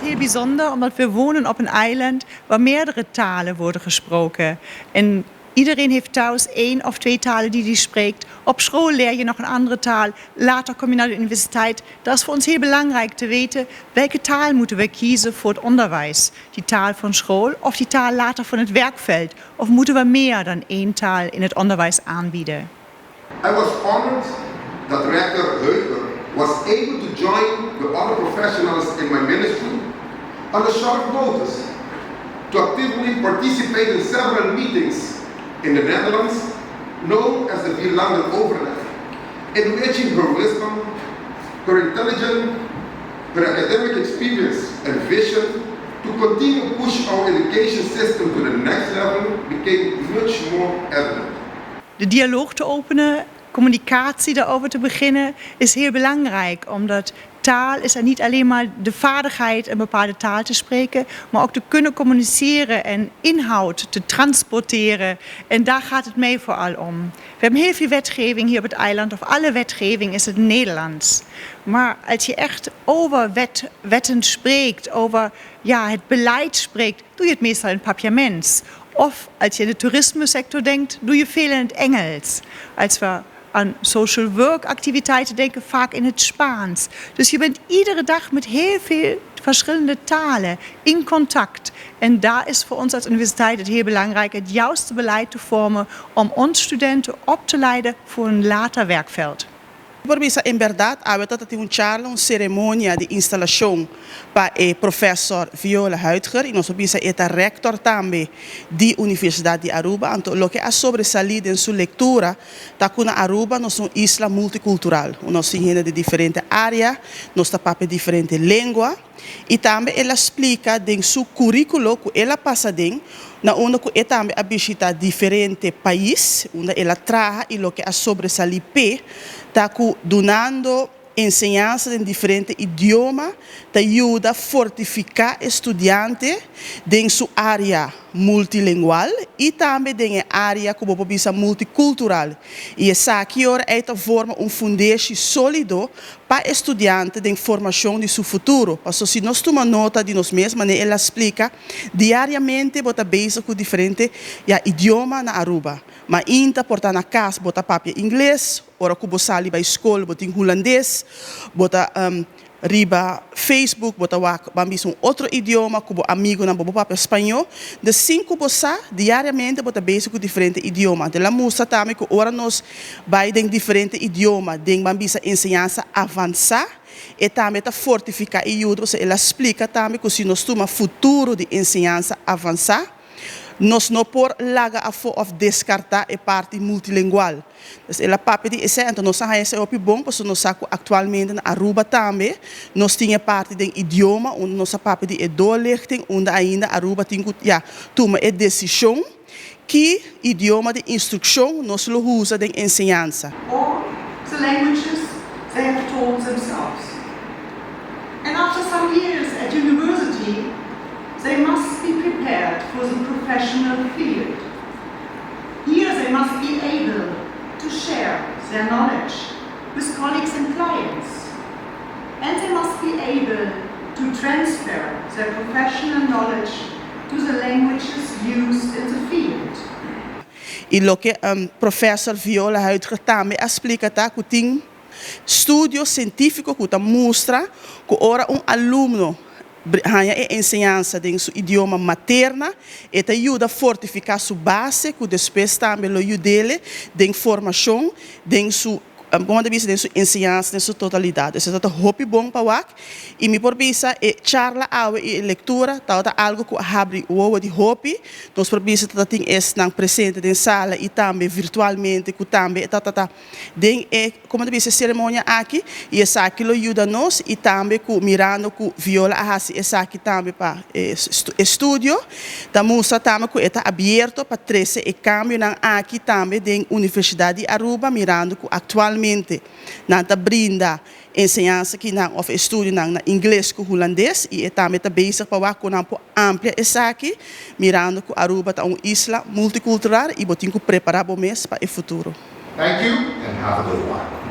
heel bijzonder, omdat we wonen op een eiland waar meerdere talen worden gesproken. En iedereen heeft thuis 1 of 2 talen die hij spreekt. Op school leer je nog een andere taal. Later kom je naar de universiteit. Dat is voor ons heel belangrijk te weten welke taal moeten we kiezen voor het onderwijs. Die taal van school of die taal later van het werkveld. Of moeten we meer dan 1 taal in het onderwijs aanbieden? I was honored that Rector Heuger was able to join the other professionals in my ministry on a short notice to actively participate in several meetings in the Netherlands, known as the Vierlanden Overleg, enriching her wisdom, her intelligence, her academic experience and vision to continue push our education system to the next level became much more evident. De dialoog te openen, communicatie daarover te beginnen, is heel belangrijk. Omdat taal is er niet alleen maar de vaardigheid een bepaalde taal te spreken, maar ook te kunnen communiceren en inhoud te transporteren. En daar gaat het mee vooral om. We hebben heel veel wetgeving hier op het eiland, of alle wetgeving is het Nederlands. Maar als je echt over wetten spreekt, over het beleid spreekt, doe je het meestal in papiaments. Of als je in de toerismesector denkt, doe je veel in het Engels. Als we aan social work activiteiten denken, vaak in het Spaans. Dus je bent iedere dag met heel veel verschillende talen in contact. En daar is voor ons als universiteit het heel belangrijk het juiste beleid te vormen om ons studenten op te leiden voor een later werkveld. Por isso, em verdade, há uma cerimônia de instalação para o professor Viola Huidger e nós bisa é rector também da Universidade de Aruba. Então, o que é sobresalido em sua leitura, tá com Aruba nós somos isla multicultural. Nós temos de diferentes áreas, nós temos de diferentes línguas e também ela explica em seu currículo que ela passa na onde ela também visita diferentes países, onde ela trabalha e o que é sobresalido está donando ensinança em diferentes idiomas, que ajuda a fortificar estudantes em sua área multilingual e também em área como multicultural. E essa aqui é forma fundação sólido para estudantes em formação de seu futuro. Porque se nós tomamos nota de nós mesmos, ela explica diariamente bota base com diferentes idiomas na Aruba. Mas ainda porta na casa bota papel inglês, ora que você sai para a escola bota em holandês, bota riba Facebook, bota outro idioma, como amigo na papel espanhol. De 5 bossa diariamente bota base com diferentes idiomas. De la musa também que ora nós vai em diferentes idiomas, tem bambisa ensinança avançar. E também está fortificar e ajuda, ela explica também que se nós temos futuro de ensinança avançar, nós não por laga a of descartar a parte multilingual. Então, ela papo de esse, então nós temos esse bom, porque nós saco atualmente na Aruba também, nós temos parte do idioma, onde nós papo de doorlichting, onde ainda Aruba tem toma a decisão que idioma de instrução nós lo usa de ensinança. Or the languages they have taught themselves. And after some years at university, they must be prepared for the professional field. Here they must be able to share their knowledge with colleagues and clients. And they must be able to transfer their professional knowledge to the languages used in the field. E lo que professor Viola Huidger também explica que tem estudo científico que mostra que ora aluno ganha a ensinança em seu idioma materno e te ajuda a fortificar sua base, que depois também ajuda ele em formação, em sua como de vista de sua ensinança em sua totalidade. Isso é muito bom para o e me por vista charla e leitura tá algo que abre o de hopi. Nós por vista tem estar presente em sala e também virtualmente que também tem como de vista cerimônia aqui e essa aqui lo ajuda nós e também com mirando com viola essa aqui também para estúdio. Da mostra também que está aberto para trazer e câmbio na aqui também da Universidade de Aruba mirando com atualmente nanta brinda ensinança que na of estudo na inglês com holandês e também está bezig para com uma ampla essa aqui mirando que Aruba é uma isla multicultural e botinho preparar o mês para o futuro. Thank you and have a good one.